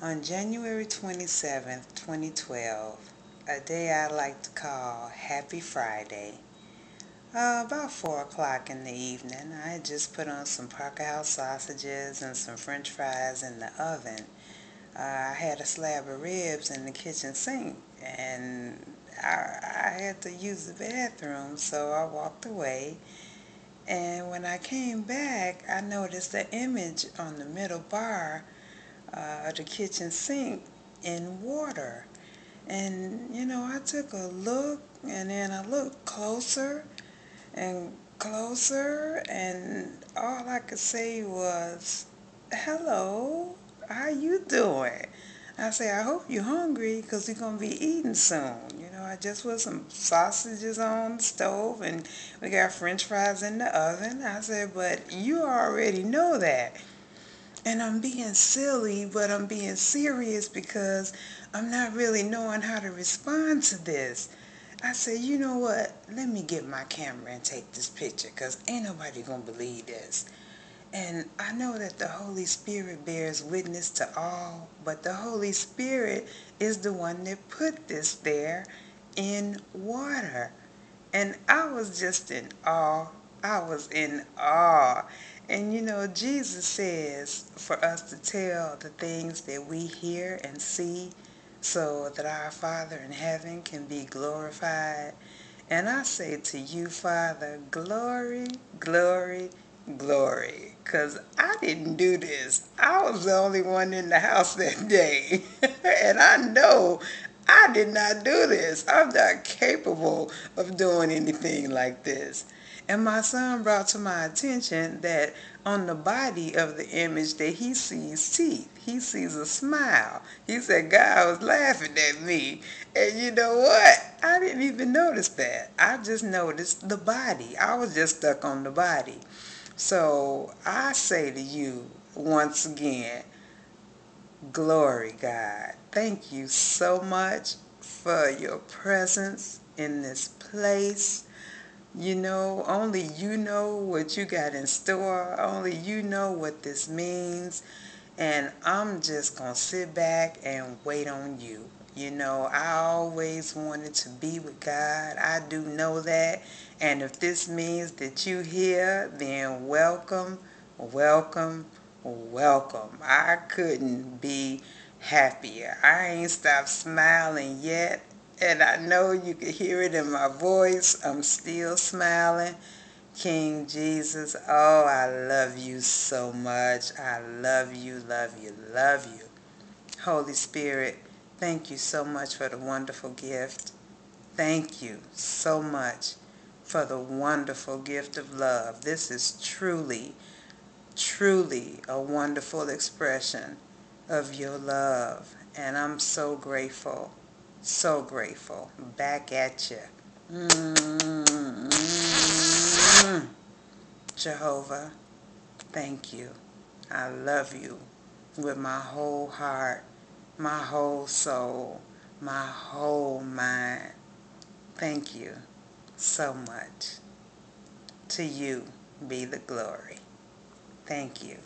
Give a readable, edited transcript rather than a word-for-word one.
On January 27th, 2012, a day I like to call Happy Friday, about 4 o'clock in the evening, I had just put on some Parker House sausages and some french fries in the oven. I had a slab of ribs in the kitchen sink, and I had to use the bathroom, so I walked away. And when I came back, I noticed the image on the middle bar of the kitchen sink in water. And, I took a look, and then I looked closer and closer, and all I could say was, "Hello, how you doing?" I say, "I hope you're hungry because we're going to be eating soon." I just put some sausages on the stove, and we got french fries in the oven. I said, "But you already know that." And I'm being silly, but I'm being serious because I'm not really knowing how to respond to this. I said, "You know what? Let me get my camera and take this picture because ain't nobody going to believe this." And I know that the Holy Spirit bears witness to all, but the Holy Spirit is the one that put this there in water. And I was just in awe. I was in awe. And Jesus says for us to tell the things that we hear and see so that our Father in heaven can be glorified. And I say to you, Father, glory, glory, glory. Because I didn't do this. I was the only one in the house that day. And I know I did not do this. I'm not capable of doing anything like this. And my son brought to my attention that on the body of the image that he sees teeth. He sees a smile. He said, "God was laughing at me." And you know what? I didn't even notice that. I just noticed the body. I was just stuck on the body. So I say to you once again, glory, God. Thank you so much for your presence in this place. Only you know what you got in store. Only you know what this means. And I'm just going to sit back and wait on you. I always wanted to be with God. I do know that. And if this means that you here, then welcome, welcome, welcome. I couldn't be happier. I ain't stopped smiling yet. And I know you can hear it in my voice. I'm still smiling. King Jesus, oh, I love you so much. I love you, love you, love you. Holy Spirit, thank you so much for the wonderful gift. Thank you so much for the wonderful gift of love. This is truly, truly a wonderful expression of your love. And I'm so grateful, so grateful. Back at you. Jehovah, thank you. I love you with my whole heart, my whole soul, my whole mind. Thank you so much. To you be the glory. Thank you.